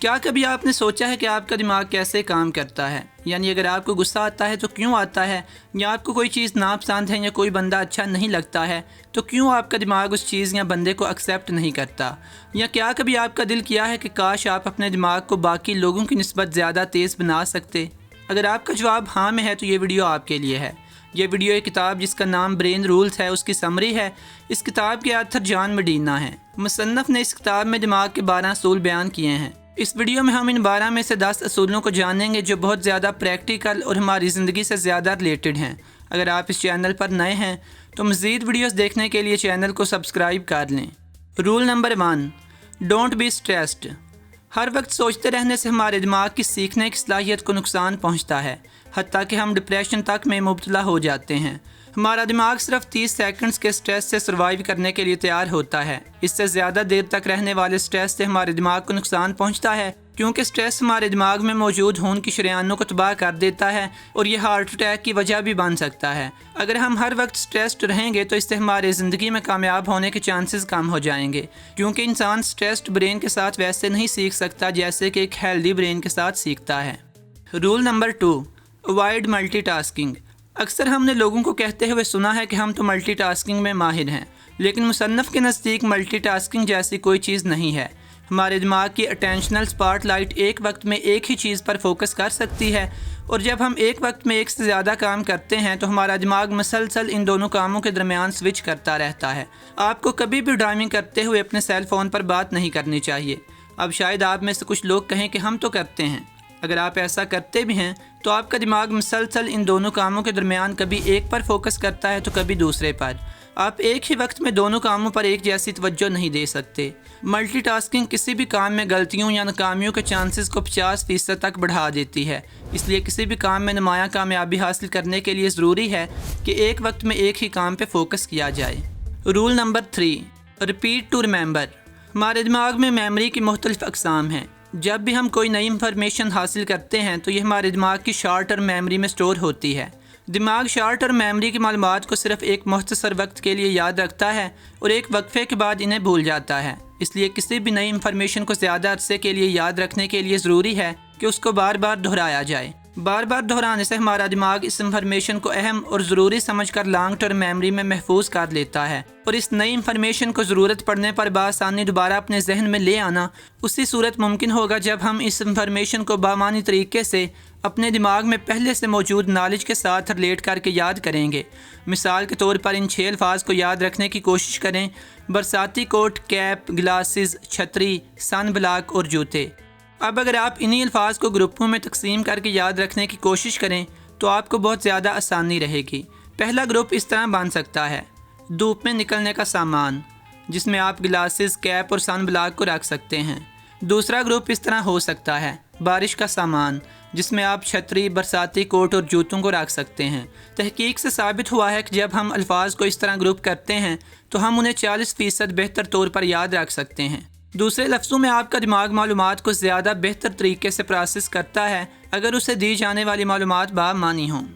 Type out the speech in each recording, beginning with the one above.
کیا کبھی آپ نے سوچا ہے کہ آپ کا دماغ کیسے کام کرتا ہے؟ یعنی اگر آپ کو غصہ آتا ہے تو کیوں آتا ہے، یا آپ کو کوئی چیز ناپسند ہے یا کوئی بندہ اچھا نہیں لگتا ہے تو کیوں آپ کا دماغ اس چیز یا بندے کو ایکسیپٹ نہیں کرتا؟ یا کیا کبھی آپ کا دل کیا ہے کہ کاش آپ اپنے دماغ کو باقی لوگوں کی نسبت زیادہ تیز بنا سکتے؟ اگر آپ کا جواب ہاں میں ہے تو یہ ویڈیو آپ کے لیے ہے۔ یہ ویڈیو ایک کتاب جس کا نام برین رولز ہے اس کی سمری ہے۔ اس کتاب کے آتھر جان میڈینا ہیں۔ مصنف نے اس کتاب میں دماغ کے 12 اصول بیان کیے ہیں۔ اس ویڈیو میں ہم ان 12 میں سے 10 اصولوں کو جانیں گے جو بہت زیادہ پریکٹیکل اور ہماری زندگی سے زیادہ ریلیٹڈ ہیں۔ اگر آپ اس چینل پر نئے ہیں تو مزید ویڈیوز دیکھنے کے لیے چینل کو سبسکرائب کر لیں۔ Roll number 1، don't be stressed. ہر وقت سوچتے رہنے سے ہمارے دماغ کی سیکھنے کی صلاحیت کو نقصان پہنچتا ہے، حتیٰ کہ ہم ڈپریشن تک میں مبتلا ہو جاتے ہیں۔ ہمارا دماغ صرف 30 سیکنڈز کے سٹریس سے سروائیو کرنے کے لیے تیار ہوتا ہے۔ اس سے زیادہ دیر تک رہنے والے سٹریس سے ہمارے دماغ کو نقصان پہنچتا ہے، کیونکہ سٹریس ہمارے دماغ میں موجود خون کی شریانوں کو تباہ کر دیتا ہے اور یہ ہارٹ اٹیک کی وجہ بھی بن سکتا ہے۔ اگر ہم ہر وقت سٹریسڈ رہیں گے تو اس سے ہمارے زندگی میں کامیاب ہونے کے چانسز کم ہو جائیں گے، کیونکہ انسان سٹریسڈ برین کے ساتھ ویسے نہیں سیکھ سکتا جیسے کہ ایک ہیلدی برین کے ساتھ سیکھتا ہے۔ Rule number 2، avoid multi tasking. اکثر ہم نے لوگوں کو کہتے ہوئے سنا ہے کہ ہم تو ملٹی ٹاسکنگ میں ماہر ہیں، لیکن مصنف کے نزدیک ملٹی ٹاسکنگ جیسی کوئی چیز نہیں ہے۔ ہمارے دماغ کی اٹینشنل سپاٹ لائٹ ایک وقت میں ایک ہی چیز پر فوکس کر سکتی ہے، اور جب ہم ایک وقت میں ایک سے زیادہ کام کرتے ہیں تو ہمارا دماغ مسلسل ان دونوں کاموں کے درمیان سوئچ کرتا رہتا ہے۔ آپ کو کبھی بھی ڈرائیونگ کرتے ہوئے اپنے سیل فون پر بات نہیں کرنی چاہیے۔ اب شاید آپ میں سے کچھ لوگ کہیں کہ ہم تو کرتے ہیں۔ اگر آپ ایسا کرتے بھی ہیں تو آپ کا دماغ مسلسل ان دونوں کاموں کے درمیان کبھی ایک پر فوکس کرتا ہے تو کبھی دوسرے پر۔ آپ ایک ہی وقت میں دونوں کاموں پر ایک جیسی توجہ نہیں دے سکتے۔ ملٹی ٹاسکنگ کسی بھی کام میں غلطیوں یا ناکامیوں کے چانسز کو 50% تک بڑھا دیتی ہے۔ اس لیے کسی بھی کام میں نمایاں کامیابی حاصل کرنے کے لیے ضروری ہے کہ ایک وقت میں ایک ہی کام پہ فوکس کیا جائے۔ Role number 3، repeat to remember. ہمارے دماغ میں میموری کی مختلف اقسام ہیں۔ جب بھی ہم کوئی نئی انفارمیشن حاصل کرتے ہیں تو یہ ہمارے دماغ کی شارٹ ٹرم میموری میں سٹور ہوتی ہے۔ دماغ شارٹ ٹرم میموری کی معلومات کو صرف ایک مختصر وقت کے لیے یاد رکھتا ہے اور ایک وقفے کے بعد انہیں بھول جاتا ہے۔ اس لیے کسی بھی نئی انفارمیشن کو زیادہ عرصے کے لیے یاد رکھنے کے لیے ضروری ہے کہ اس کو بار بار دہرایا جائے۔ بار بار دہرانے سے ہمارا دماغ اس انفارمیشن کو اہم اور ضروری سمجھ کر لانگ ٹرم میموری میں محفوظ کر لیتا ہے، اور اس نئی انفارمیشن کو ضرورت پڑنے پر بآسانی دوبارہ اپنے ذہن میں لے آنا اسی صورت ممکن ہوگا جب ہم اس انفارمیشن کو بامعنی طریقے سے اپنے دماغ میں پہلے سے موجود نالج کے ساتھ ریلیٹ کر کے یاد کریں گے۔ مثال کے طور پر ان 6 الفاظ کو یاد رکھنے کی کوشش کریں: برساتی کوٹ، کیپ، گلاسز، چھتری، سن بلاک اور جوتے۔ اب اگر آپ انہی الفاظ کو گروپوں میں تقسیم کر کے یاد رکھنے کی کوشش کریں تو آپ کو بہت زیادہ آسانی رہے گی۔ پہلا گروپ اس طرح بن سکتا ہے: دھوپ میں نکلنے کا سامان، جس میں آپ گلاسز، کیپ اور سن بلاک کو رکھ سکتے ہیں۔ دوسرا گروپ اس طرح ہو سکتا ہے: بارش کا سامان، جس میں آپ چھتری، برساتی کوٹ اور جوتوں کو رکھ سکتے ہیں۔ تحقیق سے ثابت ہوا ہے کہ جب ہم الفاظ کو اس طرح گروپ کرتے ہیں تو ہم انہیں 40% بہتر طور پر یاد رکھ سکتے ہیں۔ دوسرے لفظوں میں آپ کا دماغ معلومات کو زیادہ بہتر طریقے سے پروسیس کرتا ہے اگر اسے دی جانے والی معلومات بامعنی ہوں۔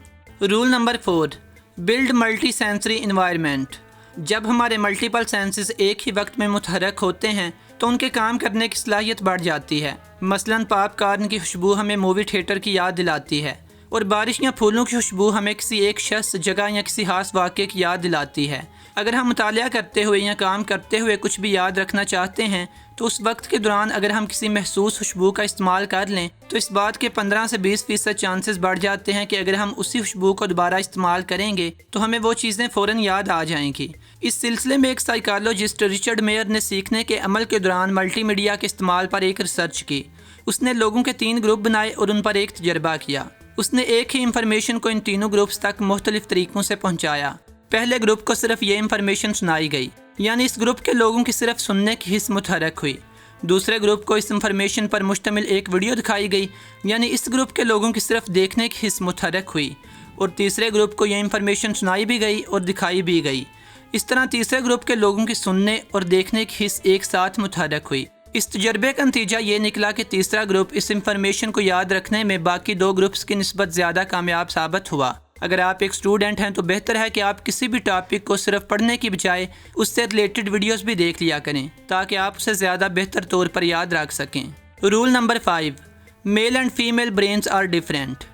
Rule number 4، build multi sensory environment. جب ہمارے ملٹیپل سینسز ایک ہی وقت میں متحرک ہوتے ہیں تو ان کے کام کرنے کی صلاحیت بڑھ جاتی ہے۔ مثلاً پاپ کارن کی خوشبو ہمیں مووی تھیٹر کی یاد دلاتی ہے، اور بارش یا پھولوں کی خوشبو ہمیں کسی ایک شخص، جگہ یا کسی خاص واقعے کی یاد دلاتی ہے۔ اگر ہم مطالعہ کرتے ہوئے یا کام کرتے ہوئے کچھ بھی یاد رکھنا چاہتے ہیں تو اس وقت کے دوران اگر ہم کسی محسوس خوشبو کا استعمال کر لیں تو اس بات کے 15 سے 20% چانسز بڑھ جاتے ہیں کہ اگر ہم اسی خوشبو کو دوبارہ استعمال کریں گے تو ہمیں وہ چیزیں فوراً یاد آ جائیں گی۔ اس سلسلے میں ایک سائیکالوجسٹ رچرڈ میئر نے سیکھنے کے عمل کے دوران ملٹی میڈیا کے استعمال پر ایک ریسرچ کی۔ اس نے لوگوں کے 3 گروپ بنائے اور ان پر ایک تجربہ کیا۔ اس نے ایک ہی انفارمیشن کو ان تینوں گروپس تک مختلف طریقوں سے پہنچایا۔ پہلے گروپ کو صرف یہ انفارمیشن سنائی گئی، یعنی اس گروپ کے لوگوں کی صرف سننے کی حس متحرک ہوئی۔ دوسرے گروپ کو اس انفارمیشن پر مشتمل ایک ویڈیو دکھائی گئی، یعنی اس گروپ کے لوگوں کی صرف دیکھنے کی حس متحرک ہوئی، اور تیسرے گروپ کو یہ انفارمیشن سنائی بھی گئی اور دکھائی بھی گئی۔ اس طرح تیسرے گروپ کے لوگوں کی سننے اور دیکھنے کی حس ایک ساتھ متحرک ہوئی۔ اس تجربے کا نتیجہ یہ نکلا کہ تیسرا گروپ اس انفارمیشن کو یاد رکھنے میں باقی 2 گروپس کی نسبت زیادہ کامیاب ثابت ہوا۔ اگر آپ ایک اسٹوڈنٹ ہیں تو بہتر ہے کہ آپ کسی بھی ٹاپک کو صرف پڑھنے کی بجائے اس سے ریلیٹڈ ویڈیوز بھی دیکھ لیا کریں تاکہ آپ اسے زیادہ بہتر طور پر یاد رکھ سکیں۔ Rule number 5، male and female brains are different.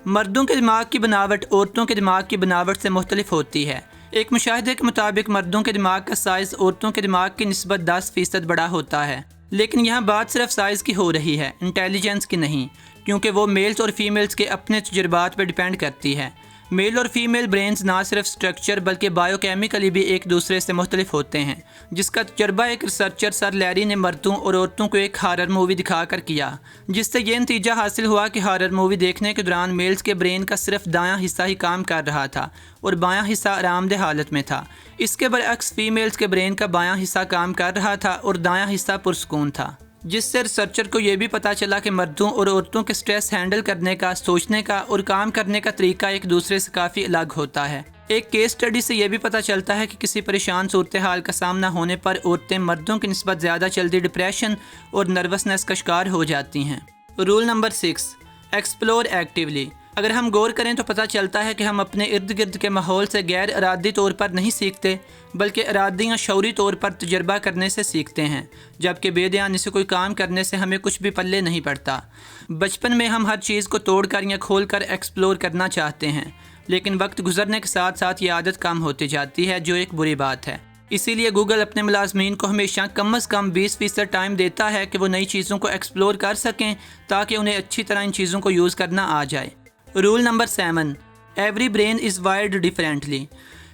مردوں کے دماغ کی بناوٹ عورتوں کے دماغ کی بناوٹ سے مختلف ہوتی ہے۔ ایک مشاہدے کے مطابق مردوں کے دماغ کا سائز عورتوں کے دماغ کی نسبت 10% بڑا ہوتا ہے، لیکن یہاں بات صرف سائز کی ہو رہی ہے، انٹیلیجنس کی نہیں، کیونکہ وہ میلز اور فیمیلز کے اپنے تجربات پر ڈیپینڈ کرتی ہے۔ میل اور فیمیل برینز نہ صرف سٹرکچر بلکہ بائیو کیمیکلی بھی ایک دوسرے سے مختلف ہوتے ہیں، جس کا تجربہ ایک ریسرچر سر لیری نے مردوں اور عورتوں کو ایک ہارر مووی دکھا کر کیا، جس سے یہ نتیجہ حاصل ہوا کہ ہارر مووی دیکھنے کے دوران میلز کے برین کا صرف دایاں حصہ ہی کام کر رہا تھا اور بایاں حصہ آرام دہ حالت میں تھا۔ اس کے برعکس فیمیلز کے برین کا بایاں حصہ کام کر رہا تھا اور دایاں حصہ پرسکون تھا، جس سے ریسرچر کو یہ بھی پتہ چلا کہ مردوں اور عورتوں کے سٹریس ہینڈل کرنے کا، سوچنے کا اور کام کرنے کا طریقہ ایک دوسرے سے کافی الگ ہوتا ہے۔ ایک کیس اسٹڈی سے یہ بھی پتہ چلتا ہے کہ کسی پریشان صورتحال کا سامنا ہونے پر عورتیں مردوں کی نسبت زیادہ جلدی ڈپریشن اور نروسنس کا شکار ہو جاتی ہیں۔ Roll number 6، explore actually. اگر ہم غور کریں تو پتہ چلتا ہے کہ ہم اپنے ارد گرد کے ماحول سے غیر ارادی طور پر نہیں سیکھتے، بلکہ ارادی یا شعوری طور پر تجربہ کرنے سے سیکھتے ہیں، جبکہ بے دھیانی سے کوئی کام کرنے سے ہمیں کچھ بھی پلے نہیں پڑتا۔ بچپن میں ہم ہر چیز کو توڑ کر یا کھول کر ایکسپلور کرنا چاہتے ہیں، لیکن وقت گزرنے کے ساتھ ساتھ یہ عادت کم ہوتی جاتی ہے، جو ایک بری بات ہے۔ اسی لیے گوگل اپنے ملازمین کو ہمیشہ کم از کم 20% ٹائم دیتا ہے کہ وہ نئی چیزوں کو ایکسپلور کر سکیں تاکہ انہیں اچھی طرح ان چیزوں کو یوز کرنا آ جائے۔ Role number 7، every brain is wired differently.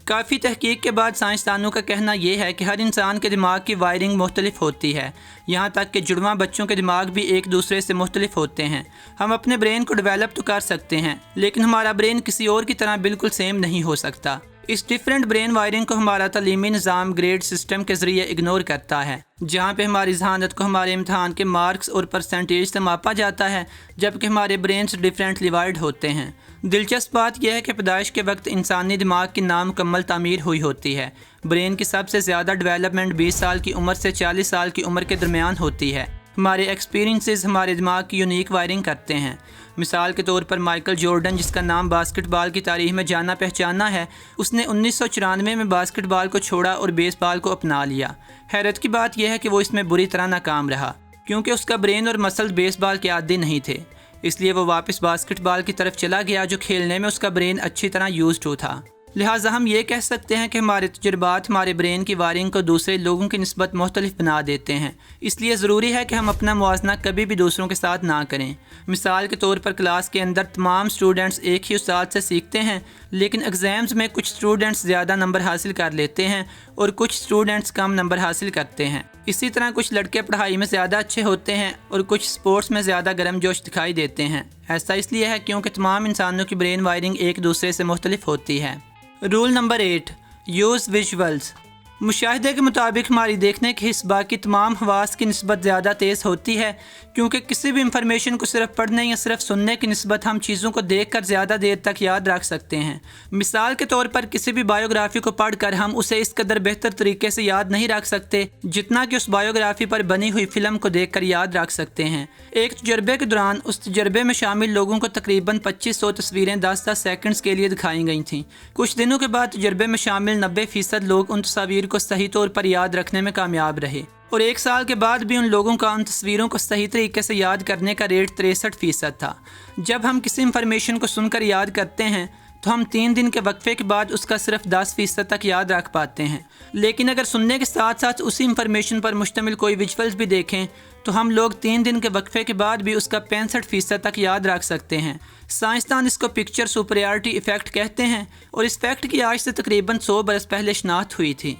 کافی تحقیق کے بعد سائنسدانوں کا کہنا یہ ہے کہ ہر انسان کے دماغ کی وائرنگ مختلف ہوتی ہے، یہاں تک کہ جڑواں بچوں کے دماغ بھی ایک دوسرے سے مختلف ہوتے ہیں۔ ہم اپنے برین کو ڈیولپ تو کر سکتے ہیں، لیکن ہمارا برین کسی اور کی طرح بالکل سیم نہیں ہو سکتا۔ اس ڈیفرنٹ برین وائرنگ کو ہمارا تعلیمی نظام گریڈ سسٹم کے ذریعے اگنور کرتا ہے، جہاں پہ ہماری ذہانت کو ہمارے امتحان کے مارکس اور پرسنٹیج سے ماپا جاتا ہے، جبکہ ہمارے برینز ڈیفرنٹلی وائرڈ ہوتے ہیں۔ دلچسپ بات یہ ہے کہ پیدائش کے وقت انسانی دماغ کی نامکمل تعمیر ہوئی ہوتی ہے۔ برین کی سب سے زیادہ ڈیولپمنٹ 20 سال کی عمر سے 40 سال کی عمر کے درمیان ہوتی ہے۔ ہمارے ایکسپیرینسز ہمارے دماغ کی یونیک وائرنگ کرتے ہیں۔ مثال کے طور پر مائیکل جارڈن، جس کا نام باسکٹ بال کی تاریخ میں جانا پہچانا ہے، اس نے 1994 میں باسکٹ بال کو چھوڑا اور بیس بال کو اپنا لیا۔ حیرت کی بات یہ ہے کہ وہ اس میں بری طرح ناکام رہا، کیونکہ اس کا برین اور مسل بیس بال کے عادی نہیں تھے، اس لیے وہ واپس باسکٹ بال کی طرف چلا گیا، جو کھیلنے میں اس کا برین اچھی طرح یوزڈ تھا۔ لہٰذا ہم یہ کہہ سکتے ہیں کہ ہمارے تجربات ہمارے برین کی وائرنگ کو دوسرے لوگوں کی نسبت مختلف بنا دیتے ہیں۔ اس لیے ضروری ہے کہ ہم اپنا موازنہ کبھی بھی دوسروں کے ساتھ نہ کریں۔ مثال کے طور پر کلاس کے اندر تمام اسٹوڈنٹس ایک ہی استاد سے سیکھتے ہیں، لیکن ایگزامز میں کچھ اسٹوڈنٹس زیادہ نمبر حاصل کر لیتے ہیں اور کچھ اسٹوڈنٹس کم نمبر حاصل کرتے ہیں۔ اسی طرح کچھ لڑکے پڑھائی میں زیادہ اچھے ہوتے ہیں اور کچھ اسپورٹس میں زیادہ گرم جوش دکھائی دیتے ہیں۔ ایسا اس لیے ہے کیونکہ تمام انسانوں کی برین وائرنگ ایک دوسرے سے مختلف ہوتی ہے۔ Rule number 8، use visuals. مشاہدے کے مطابق ہماری دیکھنے کی حس باقی تمام حواس کی نسبت زیادہ تیز ہوتی ہے، کیونکہ کسی بھی انفارمیشن کو صرف پڑھنے یا صرف سننے کی نسبت ہم چیزوں کو دیکھ کر زیادہ دیر تک یاد رکھ سکتے ہیں۔ مثال کے طور پر کسی بھی بایوگرافی کو پڑھ کر ہم اسے اس قدر بہتر طریقے سے یاد نہیں رکھ سکتے جتنا کہ اس بایوگرافی پر بنی ہوئی فلم کو دیکھ کر یاد رکھ سکتے ہیں۔ ایک تجربے کے دوران اس تجربے میں شامل لوگوں کو تقریباً 2500 تصویریں 10 سیکنڈز کے لیے دکھائی گئی تھیں۔ کچھ دنوں کے بعد تجربے میں شامل 90% لوگ ان تصاویر کو صحیح طور پر یاد رکھنے میں کامیاب رہے، اور 1 سال کے بعد بھی ان لوگوں کا ان تصویروں کو صحیح طریقے سے یاد کرنے کا ریٹ 63% تھا۔ جب ہم کسی انفارمیشن کو سن کر یاد کرتے ہیں تو ہم 3 دن کے وقفے کے بعد اس کا صرف 10% تک یاد رکھ پاتے ہیں، لیکن اگر سننے کے ساتھ ساتھ اسی انفارمیشن پر مشتمل کوئی ویژولز بھی دیکھیں تو ہم لوگ 3 دن کے وقفے کے بعد بھی اس کا 65% تک یاد رکھ سکتے ہیں۔ سائنسدان اس کو پکچر سپریارٹی ایفیکٹ کہتے ہیں، اور اس فیکٹ کی آج سے تقریباً 100 برس پہلے شناخت ہوئی تھی۔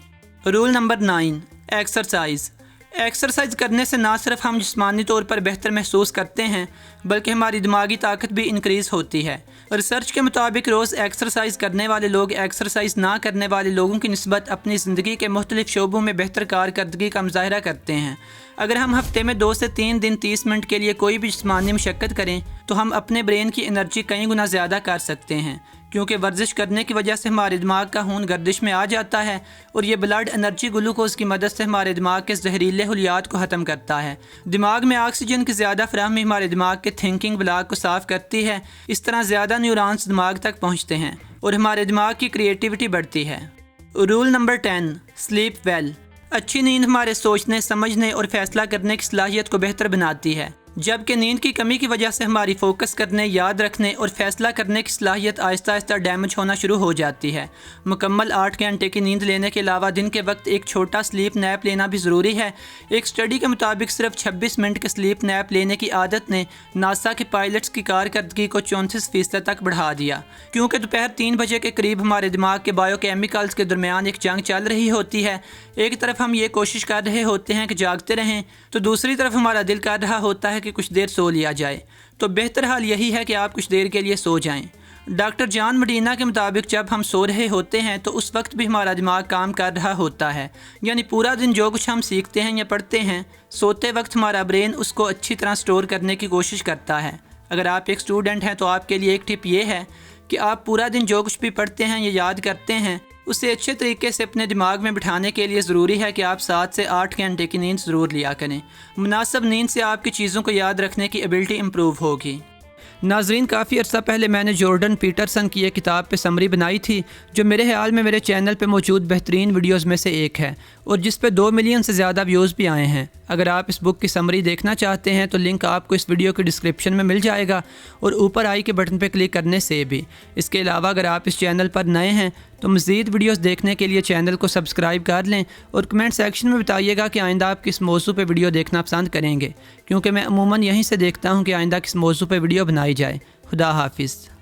Roll number 9، exercise. ایکسرسائز کرنے سے نہ صرف ہم جسمانی طور پر بہتر محسوس کرتے ہیں بلکہ ہماری دماغی طاقت بھی انکریز ہوتی ہے۔ ریسرچ کے مطابق روز ایکسرسائز کرنے والے لوگ ایکسرسائز نہ کرنے والے لوگوں کی نسبت اپنی زندگی کے مختلف شعبوں میں بہتر کارکردگی کا مظاہرہ کرتے ہیں۔ اگر ہم ہفتے میں 2 سے 3 دن 30 منٹ کے لیے کوئی بھی جسمانی مشقت کریں تو ہم اپنے برین کی انرجی کئی گنا زیادہ کر سکتے ہیں، کیونکہ ورزش کرنے کی وجہ سے ہمارے دماغ کا خون گردش میں آ جاتا ہے اور یہ بلڈ انرجی گلوکوز کی مدد سے ہمارے دماغ کے زہریلے خلیات کو ختم کرتا ہے۔ دماغ میں آکسیجن کی زیادہ فراہمی ہمارے دماغ کے تھنکنگ بلاک کو صاف کرتی ہے، اس طرح زیادہ نیورونز دماغ تک پہنچتے ہیں اور ہمارے دماغ کی کریٹیوٹی بڑھتی ہے۔ Rule number 10، sleep well. اچھی نیند ہمارے سوچنے، سمجھنے اور فیصلہ کرنے کی صلاحیت کو بہتر بناتی ہے۔ جبکہ نیند کی کمی کی وجہ سے ہماری فوکس کرنے، یاد رکھنے اور فیصلہ کرنے کی صلاحیت آہستہ آہستہ ڈیمیج ہونا شروع ہو جاتی ہے۔ مکمل 8 گھنٹے کی نیند لینے کے علاوہ دن کے وقت ایک چھوٹا سلیپ نیپ لینا بھی ضروری ہے۔ ایک سٹڈی کے مطابق صرف 26 منٹ کے سلیپ نیپ لینے کی عادت نے ناسا کے پائلٹس کی کارکردگی کو 34% تک بڑھا دیا، کیونکہ دوپہر 3 بجے کے قریب ہمارے دماغ کے بایو کیمیکلز کے درمیان ایک جنگ چل رہی ہوتی ہے۔ ایک طرف ہم یہ کوشش کر رہے ہوتے ہیں کہ جاگتے رہیں، تو دوسری طرف ہمارا دل کر رہا ہوتا ہے کہ کچھ دیر سو لیا جائے۔ تو بہتر حال یہی ہے کہ آپ کچھ دیر کے لیے سو جائیں۔ ڈاکٹر جان مڈینا کے مطابق جب ہم سو رہے ہوتے ہیں تو اس وقت بھی ہمارا دماغ کام کر رہا ہوتا ہے، یعنی پورا دن جو کچھ ہم سیکھتے ہیں یا پڑھتے ہیں، سوتے وقت ہمارا برین اس کو اچھی طرح سٹور کرنے کی کوشش کرتا ہے۔ اگر آپ ایک اسٹوڈنٹ ہیں تو آپ کے لیے ایک ٹپ یہ ہے کہ آپ پورا دن جو کچھ بھی پڑھتے ہیں یا یاد کرتے ہیں اسے اچھے طریقے سے اپنے دماغ میں بٹھانے کے لیے ضروری ہے کہ آپ 7 سے 8 گھنٹے کی نیند ضرور لیا کریں۔ مناسب نیند سے آپ کی چیزوں کو یاد رکھنے کی ایبلٹی امپروو ہوگی۔ ناظرین، کافی عرصہ پہلے میں نے جارڈن پیٹرسن کی ایک کتاب پہ سمری بنائی تھی، جو میرے خیال میں میرے چینل پہ موجود بہترین ویڈیوز میں سے ایک ہے، اور جس پہ 2 ملین سے زیادہ ویوز بھی آئے ہیں۔ اگر آپ اس بک کی سمری دیکھنا چاہتے ہیں تو لنک آپ کو اس ویڈیو کی ڈسکرپشن میں مل جائے گا، اور اوپر آئی کے بٹن پہ کلک کرنے سے بھی۔ اس کے علاوہ اگر آپ اس چینل پر نئے ہیں تو مزید ویڈیوز دیکھنے کے لیے چینل کو سبسکرائب کر لیں، اور کمنٹ سیکشن میں بتائیے گا کہ آئندہ آپ کس موضوع پہ ویڈیو دیکھنا پسند کریں گے، کیونکہ میں عموماً یہیں سے دیکھتا ہوں کہ آئندہ کس موضوع پہ ویڈیو بنائی جائے۔ خدا حافظ۔